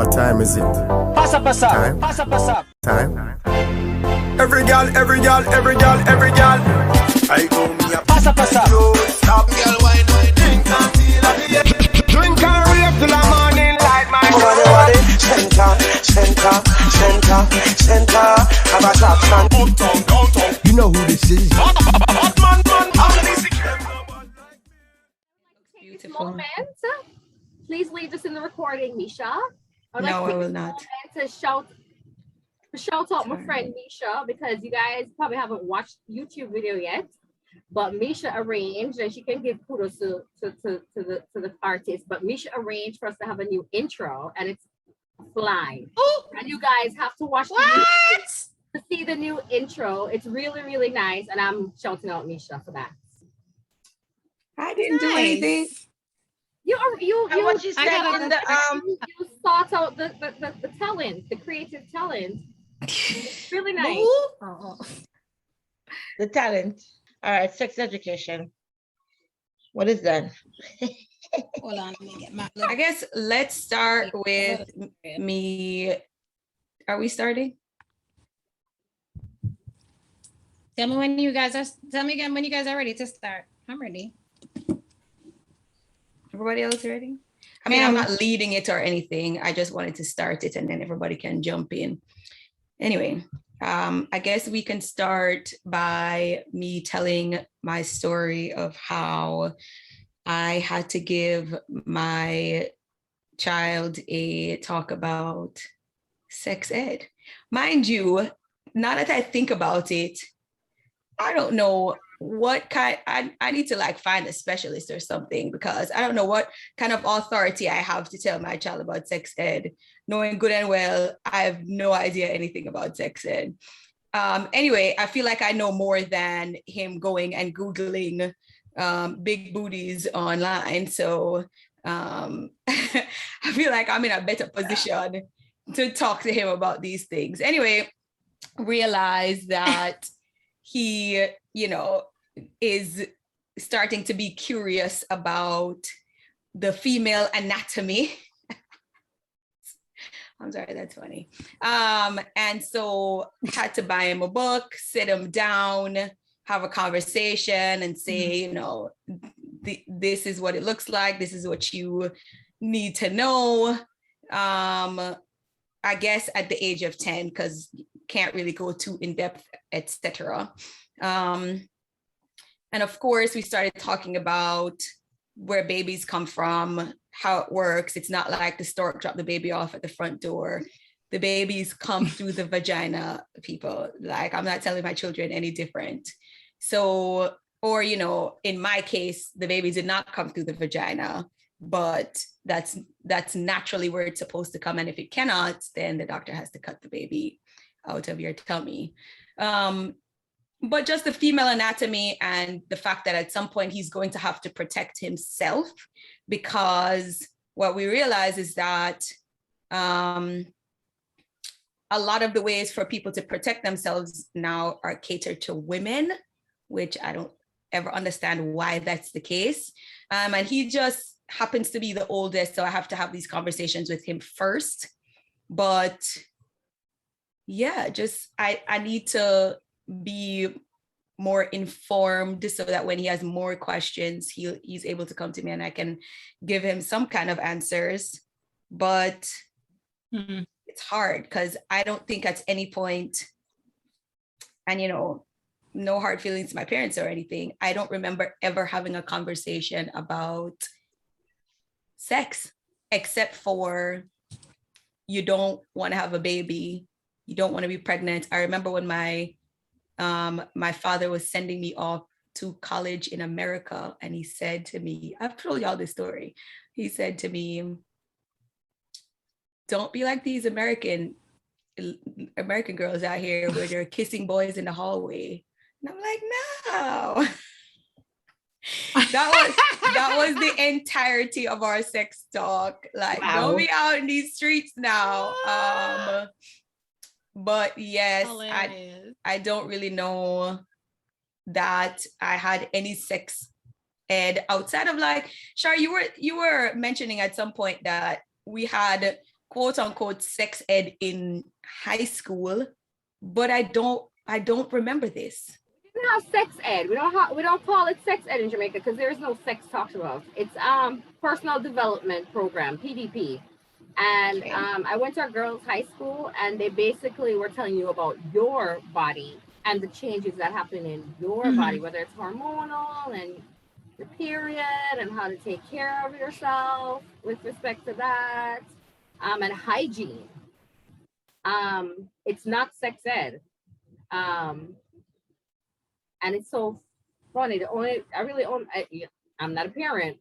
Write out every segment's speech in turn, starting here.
What time is it? Pasa, pasa. Time. Pasa, pasa. Time. Every gal. I go me a Pasa, pasa. stop, girl, wine, drink until I get. Drink and rave till the morning light, my What center. Have a shop stand. Uptown, downtown. You know who this is. Hot man. Beautiful. Moment, please leave this in the recording, Misha. No, I will not. To shout out my friend Misha, because you guys probably haven't watched YouTube video yet, but Misha arranged, and she can give kudos to the artist, but Misha arranged for us to have a new intro, and it's fly. Oh, and you guys have to watch to see the new intro. It's really, really nice, and I'm shouting out Misha for that. I didn't do anything. You what you said in the you sought out the talent, the creative talent. It's really nice. Oh. The talent. All right, sex education. What is that? Hold on, let me get my. I guess let's start with me. Are we starting? Tell me when you guys are. Tell me again when you guys are ready to start. I'm ready. Everybody else ready? I mean, I'm not leading it or anything. I just wanted to start it and then everybody can jump in. Anyway, I guess we can start by me telling my story of how I had to give my child a talk about sex ed. Mind you, now that I think about it, I don't know what kind. I need to like find a specialist or something, because I don't know what kind of authority I have to tell my child about sex ed, knowing good and well I have no idea anything about sex ed. Anyway, I feel like I know more than him going and Googling big booties online. So I feel like I'm in a better position to talk to him about these things. Anyway, realize that he, is starting to be curious about the female anatomy. I'm sorry, that's funny. And so had to buy him a book, sit him down, have a conversation and say, this is what it looks like. This is what you need to know. I guess at the age of 10, because can't really go too in depth, etc. And of course, we started talking about where babies come from, how it works. It's not like the stork dropped the baby off at the front door. The babies come through the vagina, people. Like, I'm not telling my children any different. So, or, in my case, the baby did not come through the vagina, but that's naturally where it's supposed to come. And if it cannot, then the doctor has to cut the baby out of your tummy. But just the female anatomy and the fact that at some point he's going to have to protect himself, because what we realize is that a lot of the ways for people to protect themselves now are catered to women, which I don't ever understand why that's the case. And he just happens to be the oldest, so I have to have these conversations with him first. But yeah, just I need to be more informed so that when he has more questions, he's able to come to me and I can give him some kind of answers. But it's hard because I don't think at any point, and no hard feelings to my parents or anything, I don't remember ever having a conversation about sex, except for you don't want to have a baby, you don't want to be pregnant. I remember when my father was sending me off to college in America, and he said to me, I've told y'all this story. He said to me, don't be like these American girls out here where they're kissing boys in the hallway. And I'm like, no. That was the entirety of our sex talk. Like, Don't be out in these streets now. But yes, I don't really know that I had any sex ed outside of like, Shar, you were mentioning at some point that we had quote unquote sex ed in high school, but I don't remember this. We don't have sex ed. We don't call it sex ed in Jamaica because there is no sex talked about. It's personal development program, PDP. And I went to a girls' high school, and they basically were telling you about your body and the changes that happen in your body, whether it's hormonal and your period and how to take care of yourself with respect to that, and hygiene. It's not sex ed. And it's so funny. I'm not a parent,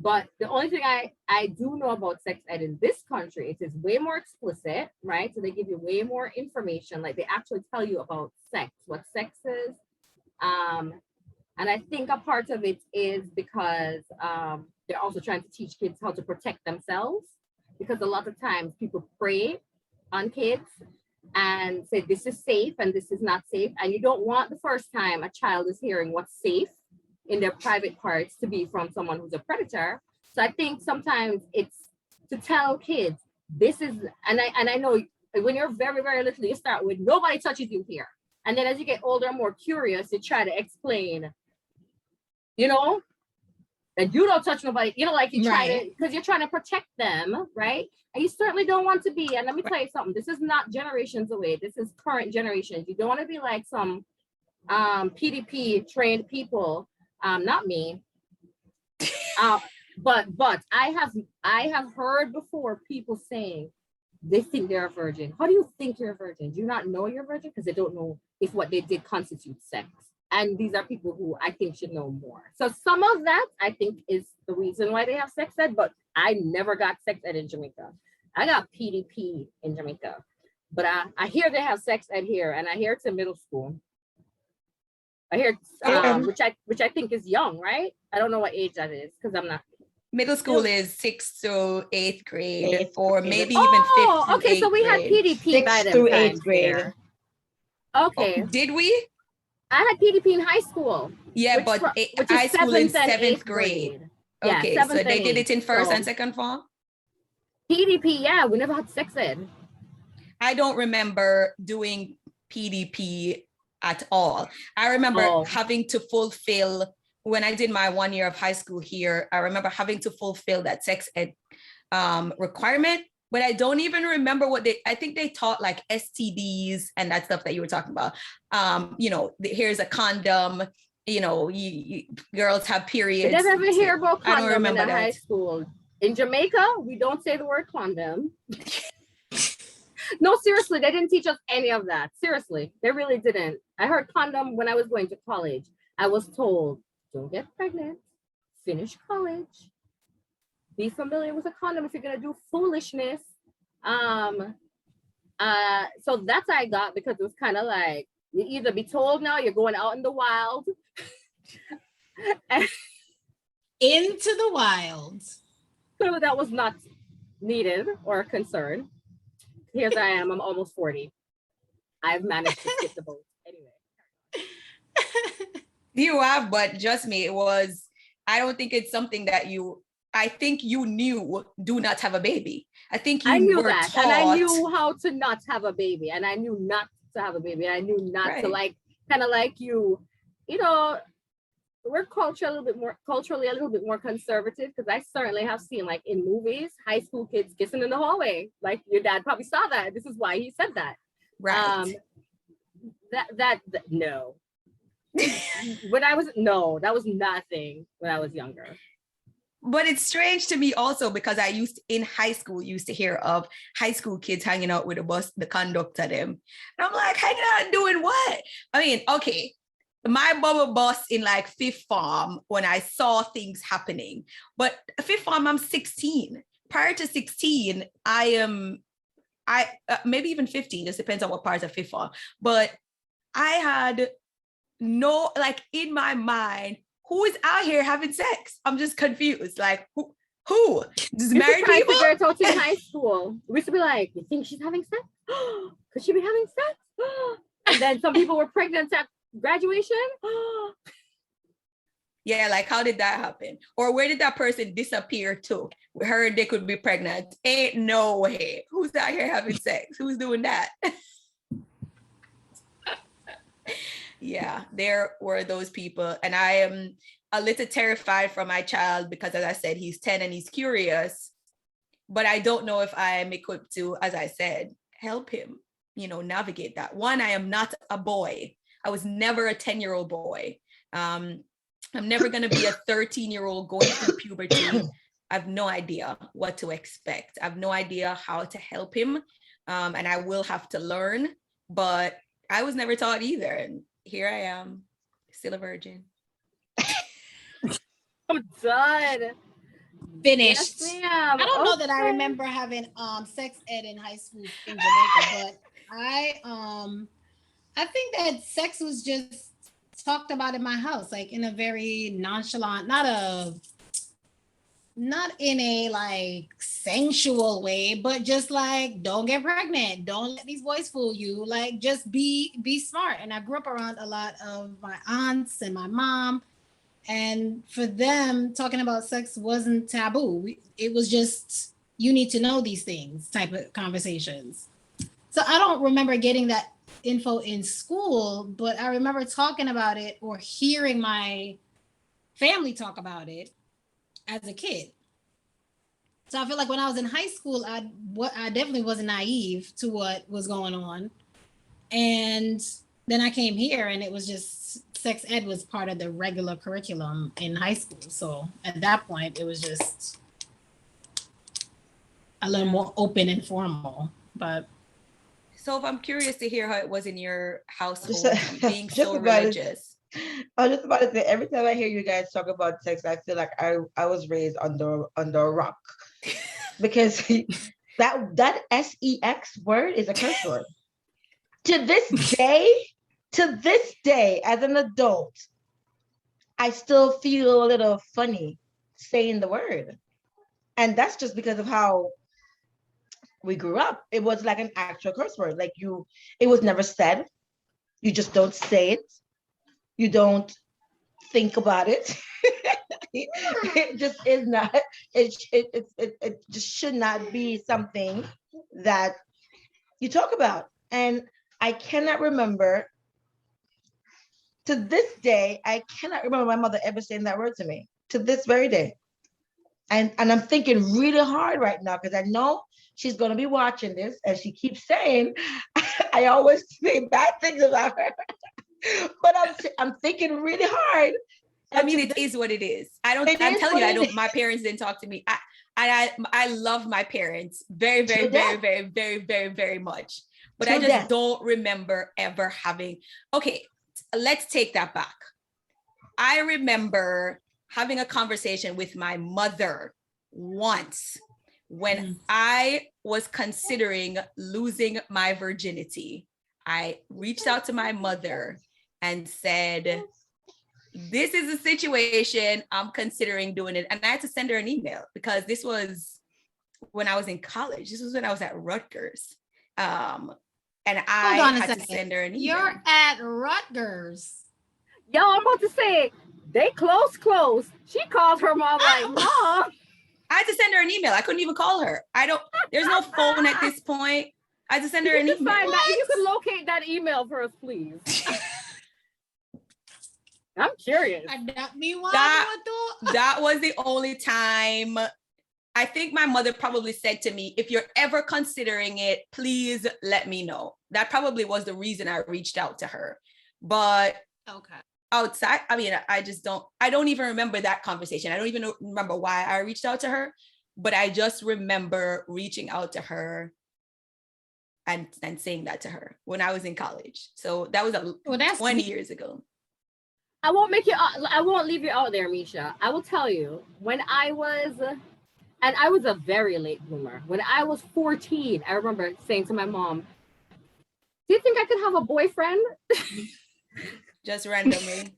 but the only thing I do know about sex ed in this country, it is way more explicit, right? So they give you way more information. Like they actually tell you about sex, what sex is. And I think a part of it is because they're also trying to teach kids how to protect themselves, because a lot of times people prey on kids and say this is safe and this is not safe. And you don't want the first time a child is hearing what's safe in their private parts to be from someone who's a predator. So I think sometimes it's to tell kids this is, and I know when you're very, very little, you start with nobody touches you here. And then as you get older and more curious, you try to explain, that you don't touch nobody, like you try to, because you're trying to protect them, right? And you certainly don't want to be, and let me tell you something, this is not generations away, this is current generations. You don't want to be like some PDP trained people, not me, but I have heard before people saying they think they're a virgin. How do you think you're a virgin? Do you not know you're a virgin? Because they don't know if what they did constitutes sex. And these are people who I think should know more. So some of that I think is the reason why they have sex ed, but I never got sex ed in Jamaica. I got PDP in Jamaica, but I hear they have sex ed here, and I hear it's in middle school. I hear which I think is young, right? I don't know what age that is because I'm not. Middle school is 6th to 8th grade, or maybe even 5th to 8th okay, so we had PDP by 6th to 8th grade. There. Okay. Oh, did we? I had PDP in high school. Yeah, but high school in 7th grade. Okay, yeah, so they did it in first and second form? PDP, yeah, we never had sex ed. I don't remember doing PDP at all. I remember having to fulfill, when I did my 1 year of high school here, I remember having to fulfill that sex ed requirement, but I don't even remember I think they taught like STDs and that stuff that you were talking about. Here's a condom, girls have periods. I never hear about condom. I don't remember in high school. In Jamaica, we don't say the word condom. No, seriously, they didn't teach us any of that. Seriously, they really didn't. I heard condom when I was going to college. I was told, don't get pregnant, finish college, be familiar with a condom if you're gonna do foolishness. So that's what I got, because it was kind of like, you either be told now you're going out in the wild. Into the wild. So that was not needed or a concern. Here's I am, I'm almost 40. I've managed to skip the boat anyway. You have, but just me, I don't think it's something that I think you knew do not have a baby. I think I knew that, and I knew how to not have a baby, and I knew not to have a baby. I knew not to kind of like you, we're culturally a little bit more conservative, because I certainly have seen, like in movies, high school kids kissing in the hallway. Like your dad probably saw that. This is why he said that. Right. No. That was nothing when I was younger. But it's strange to me also, because in high school used to hear of high school kids hanging out with the conductor them. And I'm like, hanging out doing what? I mean, okay, my bubble bus in like 5th form when I saw things happening, but 5th form, I'm 16. Prior to 16, maybe even 15, just depends on what part of 5th form. But I had no, like in my mind, who is out here having sex? I'm just confused. Like who? Just married people? Girls out in high school. We used to be like, you think she's having sex? Could she be having sex? And then some people were pregnant at graduation. Yeah, like how did that happen? Or where did that person disappear to? We heard they could be pregnant. Ain't no way. Who's out here having sex? Who's doing that? Yeah, there were those people. And I am a little terrified for my child because, as I said, he's 10 and he's curious. But I don't know if I am equipped to, as I said, help him, navigate that. One, I am not a boy. I was never a 10-year-old boy. I'm never going to be a 13-year-old going through puberty. I have no idea what to expect. I have no idea how to help him. And I will have to learn, but I was never taught either. And here I am, still a virgin. I'm done. Finished. Yes, ma'am. I don't know that I Okay. remember having sex ed in high school in Jamaica, but I think that sex was just talked about in my house, like in a very nonchalant, not in a like sensual way, but just like, don't get pregnant, don't let these boys fool you, like just be smart. And I grew up around a lot of my aunts and my mom, and for them talking about sex wasn't taboo. It was just, you need to know these things type of conversations. So I don't remember getting that info in school, but I remember talking about it or hearing my family talk about it as a kid. So I feel like when I was in high school, I definitely wasn't naive to what was going on. And then I came here and it was just, sex ed was part of the regular curriculum in high school. So at that point, it was just a little more open and formal. But So if I'm curious to hear how it was in your household, being just so about it. religious. I was just about to say, every time I hear you guys talk about sex, I feel like I was raised under a rock. Because that sex word is a curse word. To this day, as an adult, I still feel a little funny saying the word. And that's just because of how we grew up. It was like an actual curse word. Like it was never said. You just don't say it. You don't think about it. It just is not. It just should not be something that you talk about. And I cannot remember, to this day, I cannot remember my mother ever saying that word to me, to this very day. And I'm thinking really hard right now because I know she's going to be watching this, and she keeps saying, I always say bad things about her. But I'm thinking really hard. I mean, it is what it is. I'm telling you, my parents didn't talk to me. I love my parents very, very, very, very, very, very, very much. But I just don't remember ever having, okay, let's take that back. I remember having a conversation with my mother once when I was considering losing my virginity. I reached out to my mother and said, this is a situation I'm considering doing it. And I had to send her an email because this was when I was in college. This was when I was at Rutgers. And I had to send her an email. You're at Rutgers. Yo, I'm about to say, they close. She called her mom like, Mom. I had to send her an email. I couldn't even call her. There's no phone at this point. I had to send her an email. If you could locate that email for us, please. I'm curious. That was the only time. I think my mother probably said to me, if you're ever considering it, please let me know. That probably was the reason I reached out to her. But outside, I mean, I don't even remember that conversation. I don't even remember why I reached out to her, but I just remember reaching out to her and saying that to her when I was in college. So that was 20 years ago. I won't leave you out there, Misha. I will tell you, when I was a very late bloomer. When I was 14, I remember saying to my mom, do you think I could have a boyfriend? Just randomly.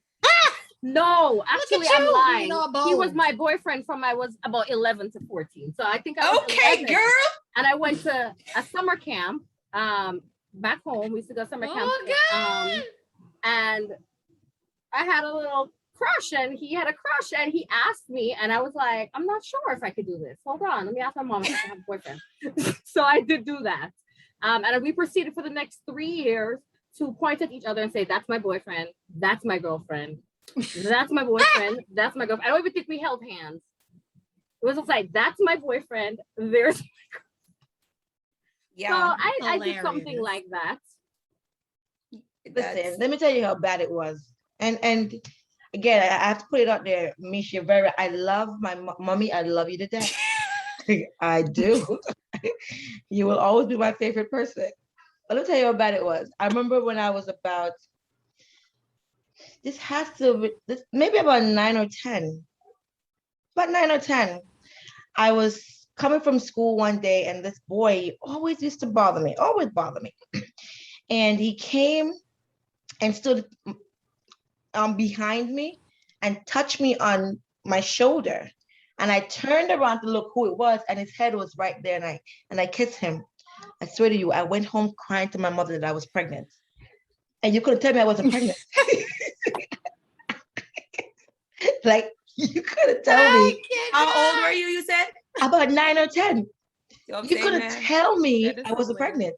No, actually, I'm lying. He was my boyfriend from I was about 11 to 14. So I think I was 11. Girl. And I went to a summer camp back home. We used to go summer camp. God. And I had a little crush, and he had a crush, and he asked me, and I was like, I'm not sure if I could do this. Hold on, let me ask my mom if I have a boyfriend. So I did do that. And we proceeded for the next 3 years to point at each other and say, that's my boyfriend, that's my girlfriend, that's my boyfriend, that's my girlfriend. I don't even think we held hands. It was just like, that's my boyfriend, there's my girlfriend. Yeah. So I did something like that. Listen, let me tell you how bad it was. And again, I have to put it out there, Misha. I love my mommy. I love you to death. I do. You will always be my favorite person. But let me tell you how bad it was. I remember when I was about, maybe about 9 or 10. About 9 or 10. I was coming from school one day, and this boy always used to bother me. And he came and stood behind me and touched me on my shoulder. And I turned around to look who it was, and his head was right there, and I kissed him. I swear to you, I went home crying to my mother that I was pregnant. And you couldn't tell me I wasn't pregnant. Like, you couldn't tell me. How old were you, you said? About 9 or 10. You couldn't tell me I wasn't hilarious. pregnant.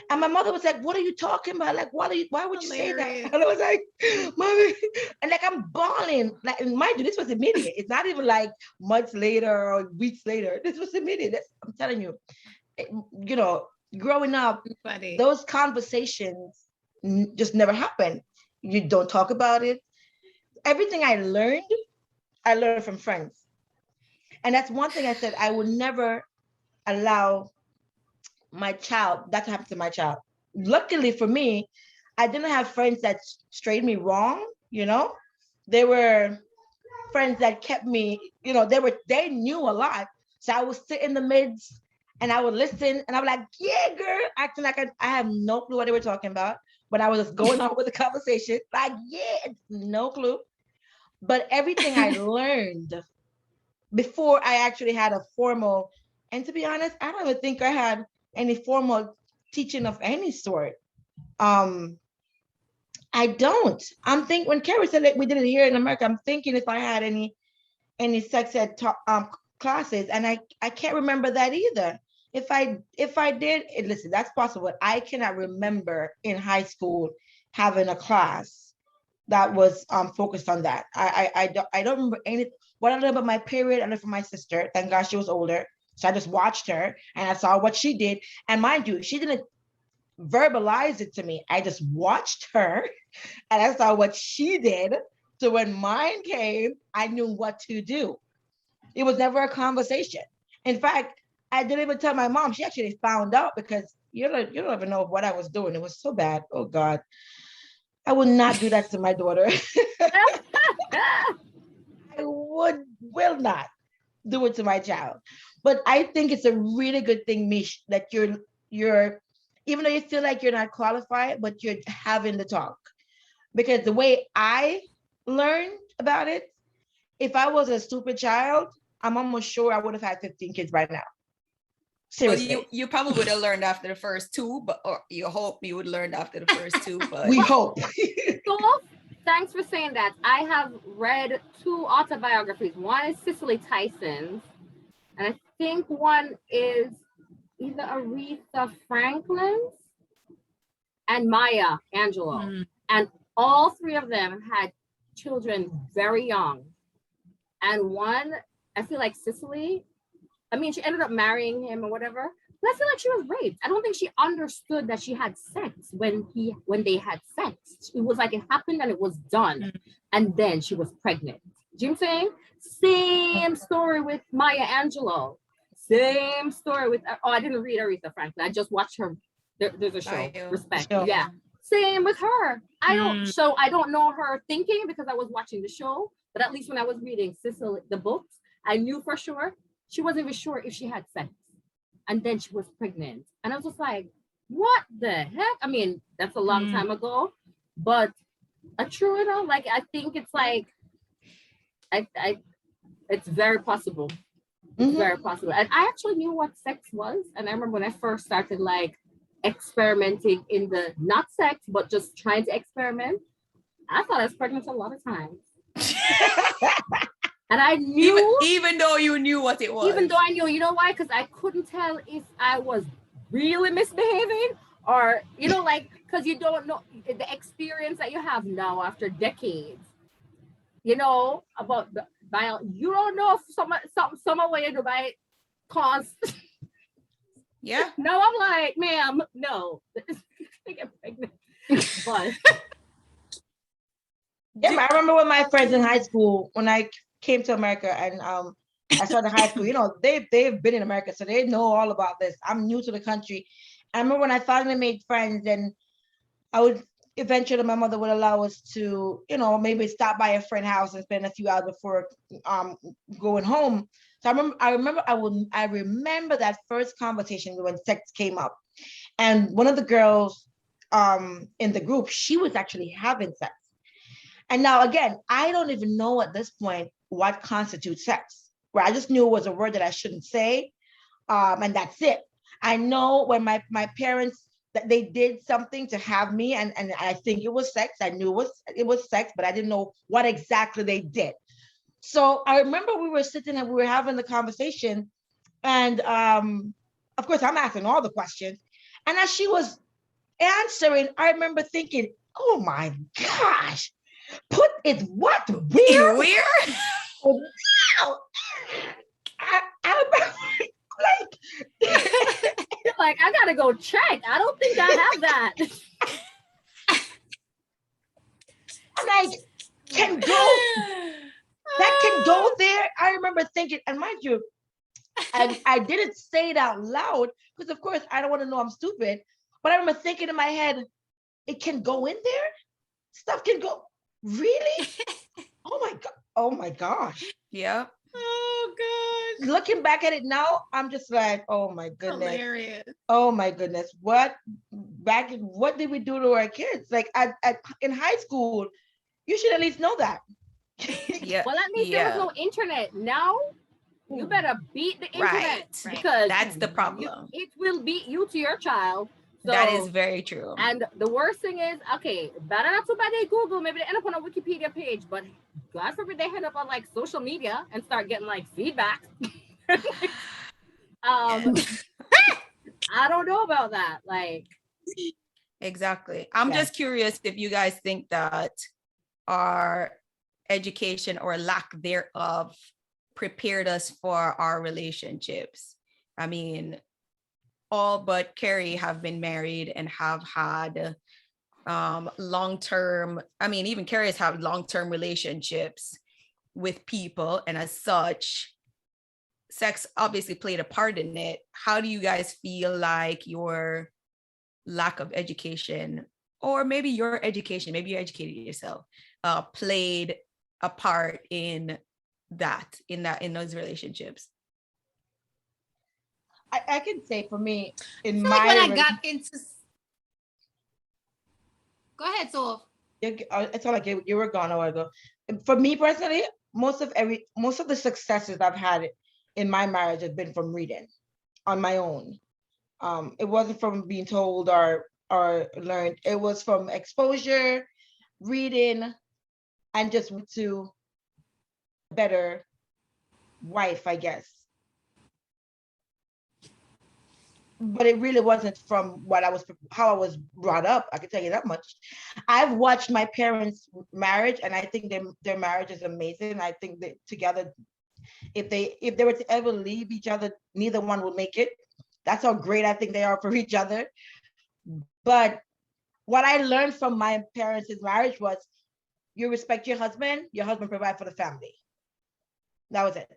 And my mother was like, what are you talking about? Like, why would you say Hilarious. that? And I was like, Mommy, and like I'm bawling. Like, and mind you, this was immediate. It's not even like months later or weeks later. This was immediate. I'm telling you, you know, growing up, Funny. those conversations just never happened. You don't talk about it. Everything I learned from friends. And that's one thing I said, I would never allow my child, that to happen to my child. Luckily for me, I didn't have friends that strayed me wrong, you know? They were friends that kept me, you know, they knew a lot. So I would sit in the midst and I would listen and I was like, yeah, girl, acting like I have no clue what they were talking about. But I was just going on with the conversation, like, yeah, no clue. But everything I learned before I actually had a formal, and to be honest, I don't even think I had any formal teaching of any sort. I don't. I'm thinking when Carrie said that we did it here in America, I'm thinking if I had any sex ed classes, and I can't remember that either. If I did, listen, that's possible. I cannot remember in high school having a class that was focused on that. I don't remember anything. What I learned about my period, I learned from my sister. Thank God she was older. So I just watched her and I saw what she did. And mind you, she didn't verbalize it to me. I just watched her and I saw what she did. So when mine came, I knew what to do. It was never a conversation. In fact, I didn't even tell my mom. She actually found out because you don't even know what I was doing. It was so bad. Oh God. I would not do that to my daughter. I will not do it to my child. But I think it's a really good thing, Mish, that you're even though you feel like you're not qualified, but you're having the talk. Because the way I learned about it, if I was a stupid child, I'm almost sure I would have had 15 kids right now. Seriously. Well, you probably would have learned after the first two, or you hope you would learn after the first two. But we hope. So, thanks for saying that. I have read 2 autobiographies. One is Cicely Tyson's, and I think one is either Aretha Franklin's and Maya Angelou. Mm. And all 3 of them had children very young. And one, I feel like Cicely, I mean, she ended up marrying him or whatever, but I feel like she was raped. I don't think she understood that she had sex when they had sex. It was like it happened and it was done. And then she was pregnant. Do you know what I'm saying? Same story with Maya Angelou. Same story with, I didn't read Aretha Franklin. I just watched her. There's a show, Respect. Sure. Yeah. Same with her. I don't know her thinking because I was watching the show, but at least when I was reading Cicely, the books, I knew for sure she wasn't even sure if she had sex. And then she was pregnant. And I was just like, what the heck? I mean, that's a long time ago, but true, you know, like, I think it's like, it's very possible. It's very possible. And I actually knew what sex was. And I remember when I first started like experimenting in the, not sex, but just trying to experiment, I thought I was pregnant a lot of times. And I knew, even though you knew what it was. even though I knew, you know why? Because I couldn't tell if I was really misbehaving or, you know, like, because you don't know the experience that you have now after decades, you know, about the bio. You don't know if some way you do by cause. Yeah. No, I'm like, ma'am, no. I get pregnant. But Yeah, but I remember when my friends in high school, when I came to America and I started high school, you know, they've been in America, so they know all about this. I'm new to the country. I remember when I finally made friends, and I would eventually, my mother would allow us to, you know, maybe stop by a friend's house and spend a few hours before going home. So I remember that first conversation when sex came up, and one of the girls in the group, she was actually having sex. And now again, I don't even know at this point what constitutes sex. Where I just knew it was a word that I shouldn't say, and that's it. I know when my parents that they did something to have me, and I think it was sex. I knew it was sex, but I didn't know what exactly they did. So I remember we were sitting and we were having the conversation, and of course I'm asking all the questions. And as she was answering, I remember thinking, "Oh my gosh, put it what weird?" Weird? Wow. I remember, like, I gotta go check. I don't think I have that. like can go that can go there. I remember thinking, and mind you, and I didn't say it out loud because of course I don't want to know I'm stupid, but I remember thinking in my head, it can go in there? Stuff can go, really? Oh my gosh. Yeah. Oh gosh. Looking back at it now, I'm just like, oh my goodness. Hilarious. Oh my goodness. What did we do to our kids? Like in high school, you should at least know that. Yeah. Well, that means there was no internet. Now you better beat the internet, Right. because That's the problem. it will beat you to your child. So, that is very true. And the worst thing is, okay, better not too bad they Google, maybe they end up on a Wikipedia page, but God forbid they end up on like social media and start getting like feedback. I don't know about that. Like, exactly. I'm just curious if you guys think that our education or lack thereof prepared us for our relationships. I mean, all but Carrie have been married and have had long-term, I mean, even Carrie's have long-term relationships with people, and as such, sex obviously played a part in it. How do you guys feel like your lack of education, or maybe your education, maybe you educated yourself, played a part in those relationships? I can say for me, when I got into. Go ahead, Soph. It's all like you were gone a while ago. For me personally, most of the successes I've had in my marriage have been from reading on my own. It wasn't from being told or learned. It was from exposure, reading, and just to better wife, I guess. But it really wasn't from how I was brought up. I can tell you that much. I've watched my parents' marriage, and I think their marriage is amazing. I think that together, if they were to ever leave each other, neither one will make it. That's how great I think they are for each other. But what I learned from my parents' marriage was, you respect your husband provide for the family. That was it.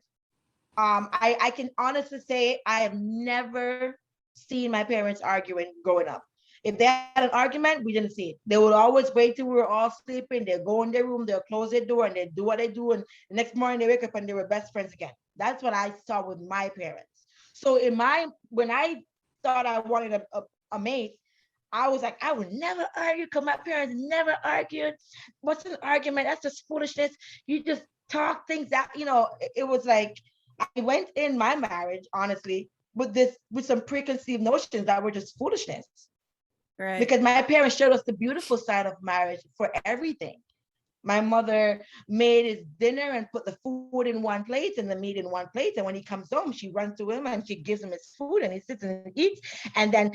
I can honestly say I have never seen my parents arguing growing up. If they had an argument, we didn't see it. They would always wait till we were all sleeping. They'll go in their room, they'll close their door, and they do what they do. And the next morning they wake up and they were best friends again. That's what I saw with my parents. So when I thought I wanted a mate, I was like, I would never argue because my parents never argued. What's an argument? That's just foolishness. You just talk things out. You know, it was like, I went in my marriage, honestly, with some preconceived notions that were just foolishness. Right. Because my parents showed us the beautiful side of marriage for everything. My mother made his dinner and put the food in one plate and the meat in one plate. And when he comes home, she runs to him and she gives him his food and he sits and eats. And then,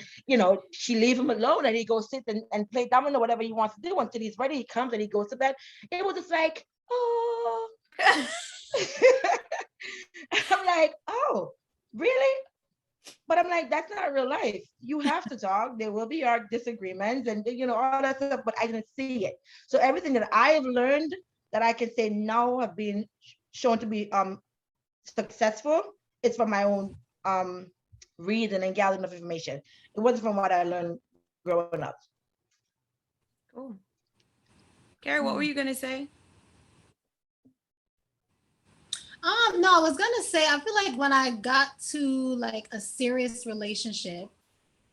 she leave him alone and he goes sit and play domino, whatever he wants to do until he's ready. He comes and he goes to bed. It was just like, oh. I'm like, oh, really? But I'm like, that's not real life. You have to talk. There will be our disagreements and all that stuff, but I didn't see it. So everything that I have learned that I can say now have been shown to be successful, it's from my own reading and gathering of information. It wasn't from what I learned growing up. Cool. Carrie, what were you gonna say? No, I was gonna say, I feel like when I got to like a serious relationship,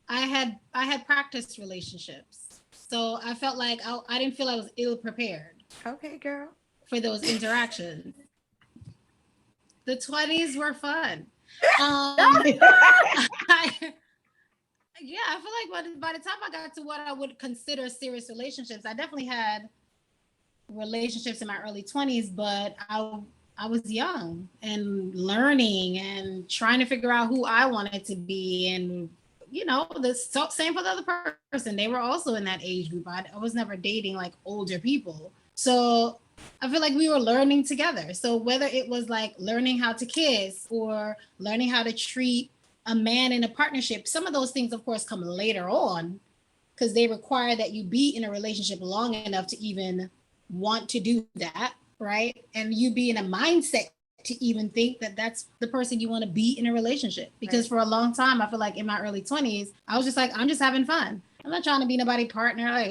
I had practiced relationships. So I felt like I didn't feel I was ill prepared. Okay, girl. For those interactions. The 20s were fun. I feel like by the time I got to what I would consider serious relationships, I definitely had relationships in my early 20s, but I was young and learning and trying to figure out who I wanted to be. And, the same for the other person. They were also in that age group. I was never dating like older people. So I feel like we were learning together. So whether it was like learning how to kiss or learning how to treat a man in a partnership, some of those things, of course, come later on because they require that you be in a relationship long enough to even want to do that. Right. And you be in a mindset to even think that that's the person you want to be in a relationship. Because for a long time, I feel like in my early 20s, I was just like, I'm just having fun. I'm not trying to be nobody's partner. Like,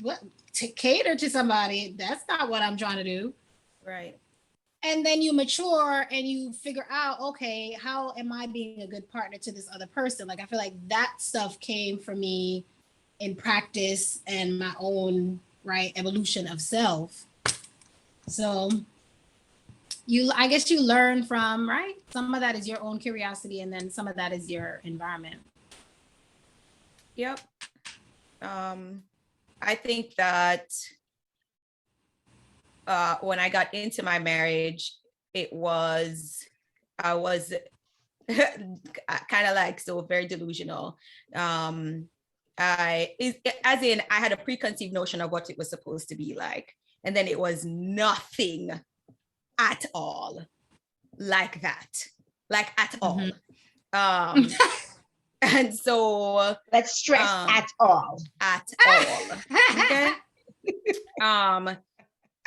what? To cater to somebody. That's not what I'm trying to do. Right. And then you mature and you figure out, okay, how am I being a good partner to this other person? Like, I feel like that stuff came for me in practice and my own evolution of self. So I guess you learn from, some of that is your own curiosity and then some of that is your environment. Yep. I think that when I got into my marriage, I was kind of like so very delusional. I had a preconceived notion of what it was supposed to be like. And then it was nothing at all like that, at all. And so let's stress at all. Okay.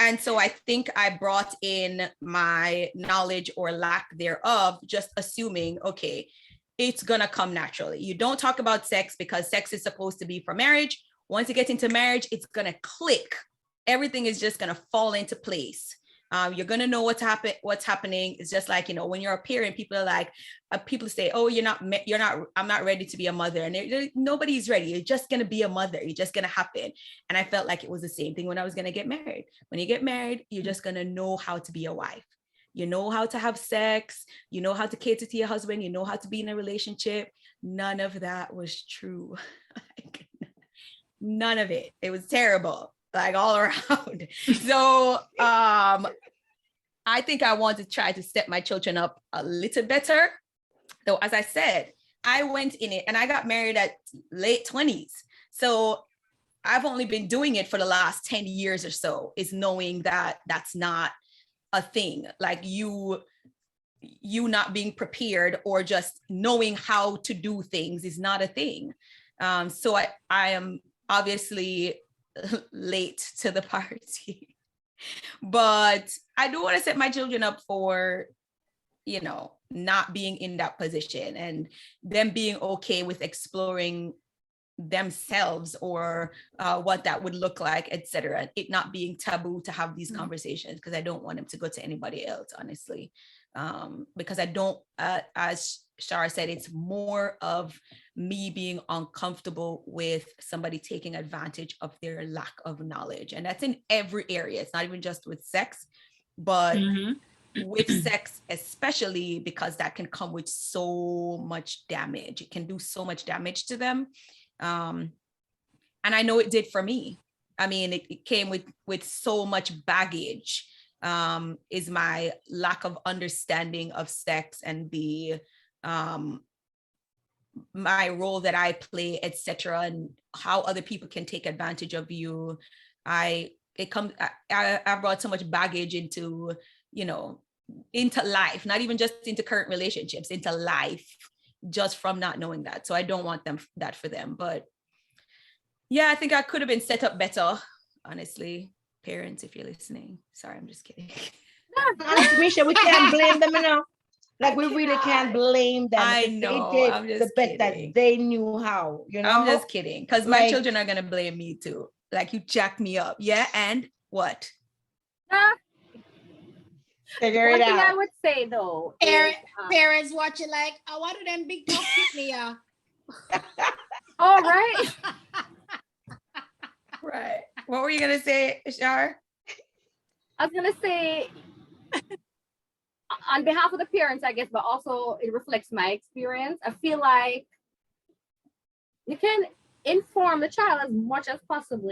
And so I think I brought in my knowledge or lack thereof, just assuming, okay, it's gonna come naturally. You don't talk about sex because sex is supposed to be for marriage. Once you get into marriage, it's gonna click. Everything is just going to fall into place. You're going to know what's happening. It's just like, when you're a parent, people are like, people say, oh, I'm not ready to be a mother. And nobody's ready. You're just going to be a mother. You're just going to happen. And I felt like it was the same thing when I was going to get married. When you get married, you're just going to know how to be a wife. You know how to have sex. You know how to cater to your husband. You know how to be in a relationship. None of that was true. None of it. It was terrible. All around. So I think I want to try to set my children up a little better. Though, as I said, I went in it and I got married at late 20s. So I've only been doing it for the last 10 years or so, is knowing that that's not a thing. Like you not being prepared or just knowing how to do things is not a thing. So I am obviously late to the party, but I do want to set my children up for, not being in that position and them being okay with exploring themselves or what that would look like, etc. It not being taboo to have these conversations, because I don't want them to go to anybody else, honestly. Because I don't, as Shara said, it's more of me being uncomfortable with somebody taking advantage of their lack of knowledge. And that's in every area. It's not even just with sex, but with sex, especially because that can come with so much damage. It can do so much damage to them. And I know it did for me. I mean, it came with so much baggage, is my lack of understanding of sex and the my role that I play, etc., and how other people can take advantage of you. I brought so much baggage into, into life, not even just into current relationships, into life, just from not knowing that. So I don't want that for them. But yeah, I think I could have been set up better, honestly. Parents, if you're listening. Sorry, I'm just kidding. Honestly, Misha, we can't blame them enough. Like, we really can't blame them. I know. They I'm did just the best that kidding. they knew how, I'm just kidding. Because my Like- children are going to blame me too. Like, you jacked me up. Yeah. And what? Figure One it thing I out. would say though, Parents watching like, oh, what do them big talk hit me? all right. Right. What were you going to say, Shar? I was gonna say, on behalf of the parents, I guess, but also it reflects my experience. I feel like you can inform the child as much as possible,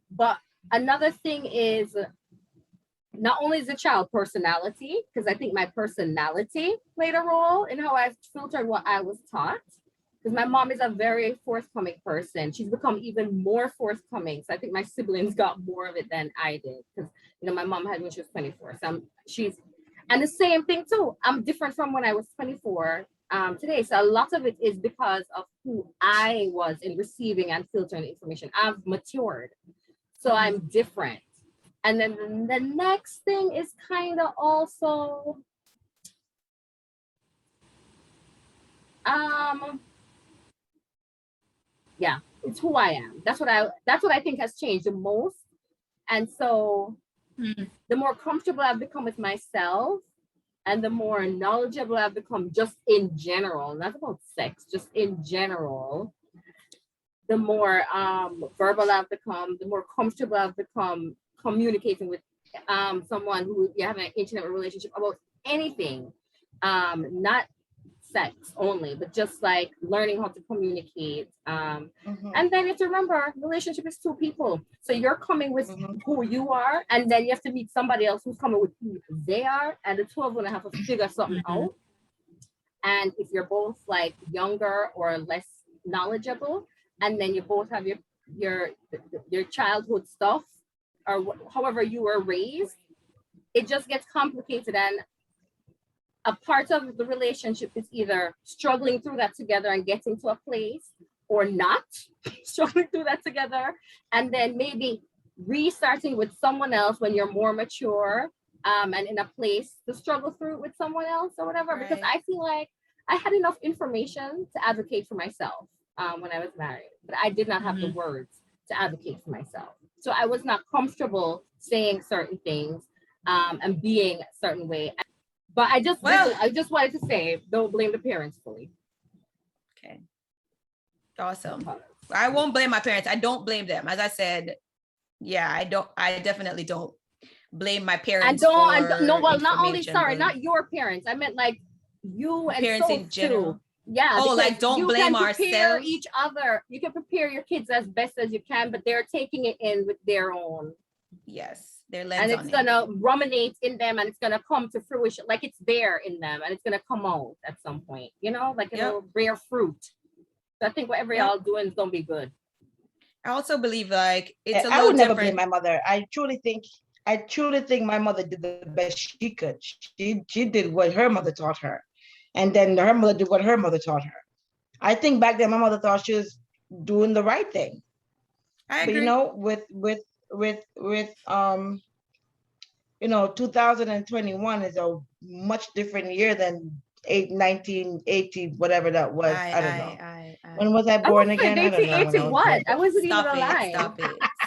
But another thing is, not only is the child personality, because I think my personality played a role in how I filtered what I was taught. Because my mom is a very forthcoming person. She's become even more forthcoming. So I think my siblings got more of it than I did. Because, my mom had me when she was 24. So and the same thing too. I'm different from when I was 24 today. So a lot of it is because of who I was in receiving and filtering information. I've matured. So I'm different. And then the next thing is kind of also, yeah, it's who I am. That's what I think has changed the most. And so the more comfortable I've become with myself and the more knowledgeable I've become just in general, not about sex, just in general, the more verbal I've become, the more comfortable I've become communicating with someone who you have an intimate relationship about anything, not sex only, but just like learning how to communicate. And then you have to remember, relationship is two people. So you're coming with who you are, and then you have to meet somebody else who's coming with who they are, and the two of them have to figure something out. And if you're both like younger or less knowledgeable, and then you both have your childhood stuff, or however you were raised, it just gets complicated. And a part of the relationship is either struggling through that together and getting to a place, or not struggling through that together, and then maybe restarting with someone else when you're more mature and in a place to struggle through it with someone else or whatever. Right. Because I feel like I had enough information to advocate for myself when I was married, but I did not have the words to advocate for myself. So I was not comfortable saying certain things and being a certain way. But I just wanted to say, don't blame the parents fully. Okay. Awesome. I won't blame my parents. I don't blame them. As I said, yeah, I definitely don't blame my parents. Not only, sorry, not your parents. I meant like you and parents in general. Too. Yeah. Oh, like don't blame ourselves. Each other. You can prepare your kids as best as you can, but they're taking it in with their own. Yes. And it's gonna ruminate in them, and it's gonna come to fruition, like it's there in them, and it's gonna come out at some point, like a little rare fruit. So I think whatever y'all doing is gonna be good. I also believe like it's a little I would never different. blame my mother. I truly think my mother did the best she could. She did what her mother taught her, and then her mother did what her mother taught her. I think back then my mother thought she was doing the right thing. I agree. But with 2021 is a much different year than 1980, whatever that was. I don't know. When was I born again? I don't know. 1981. I wasn't even alive.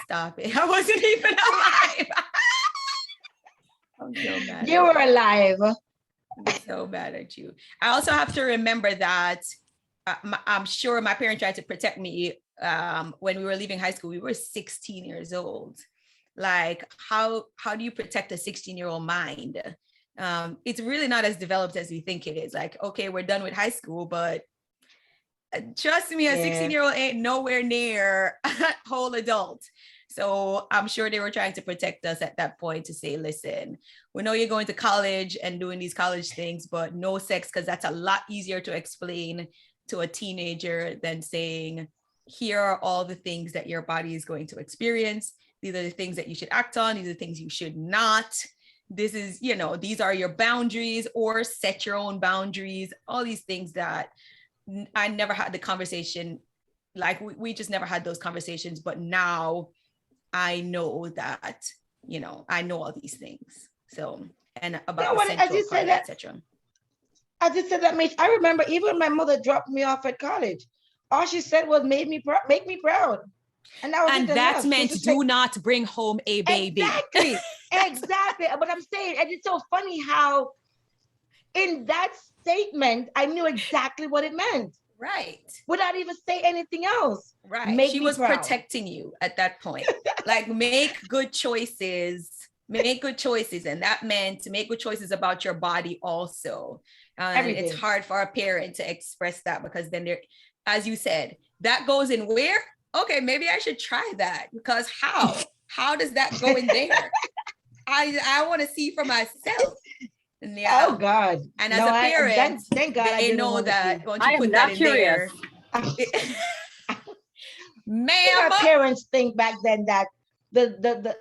Stop it. I wasn't even alive. I'm so mad. You were alive. I'm so mad at you. I also have to remember that I'm sure my parents tried to protect me when we were leaving high school. We were 16 years old. Like, how do you protect a 16-year-old mind? It's really not as developed as we think it is. Like, okay, we're done with high school, but trust me, a 16-year-old ain't nowhere near whole adult. So I'm sure they were trying to protect us at that point to say, listen, we know you're going to college and doing these college things, but no sex, because that's a lot easier to explain to a teenager than saying, here are all the things that your body is going to experience. These are the things that you should act on. These are the things you should not. This is, these are your boundaries, or set your own boundaries. All these things that I never had the conversation. Like we just never had those conversations. But now I know that, I know all these things. So, and about the central part, etc. I just said that, Mitch. I remember even when my mother dropped me off at college, all she said was make me proud. And that meant do not bring home a baby. Exactly. But I'm saying, and it's so funny how in that statement, I knew exactly what it meant. Right. Without even saying anything else. Right. She was protecting you at that point. Like, make good choices. Make good choices. And that meant to make good choices about your body also. It's hard for a parent to express that, because then as you said, that goes in where? Okay, maybe I should try that, because how does that go in there? I want to see for myself. Yeah. Oh God. And as a parent, thank God they know that once you put that in curious. there. Ma'am, our parents think back then that the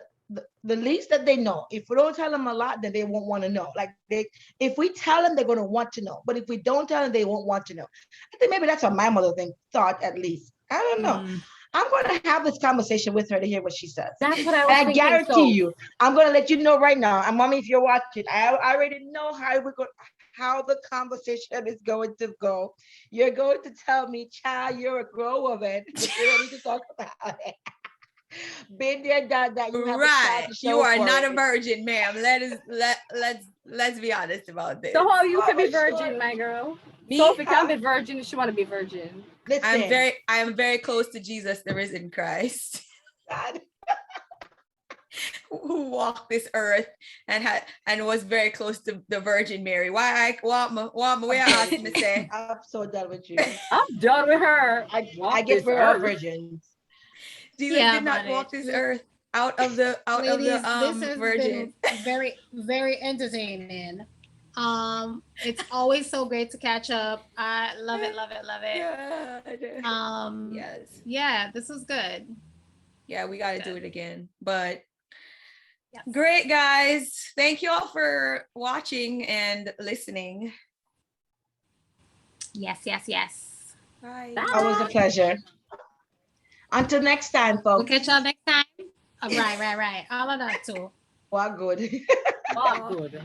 least that they know, if we don't tell them a lot, then they won't want to know. Like if we tell them, they're going to want to know. But if we don't tell them, they won't want to know. I think maybe that's what my mother thought, at least. I don't know. I'm going to have this conversation with her to hear what she says. That's what I was thinking. I guarantee you, I'm going to let you know right now. And Mommy, if you're watching, I already know how the conversation is going to go. You're going to tell me, child, you're a grown woman. You're ready to talk about it. Been there, done that. You have right. You are not it. a virgin, ma'am. Let's be honest about this. So how you can be virgin, my girl? Me? So if you can't be virgin, she want to be virgin. Listen, I am very close to Jesus, the risen Christ. God. Who walked this earth and was very close to the Virgin Mary. Why I ask me say? I'm so done with you. I'm done with her. I get for all virgins. Jesus did not walk this earth out of the this has virgin. Been very, very entertaining. It's always so great to catch up. I love it. Yes. Yeah, this was good. Yeah, we got to do it again. But great, guys. Thank you all for watching and listening. Yes. Bye. Always a pleasure. Until next time, folks. We'll catch y'all next time. Right. All of that too. Well, good. Good.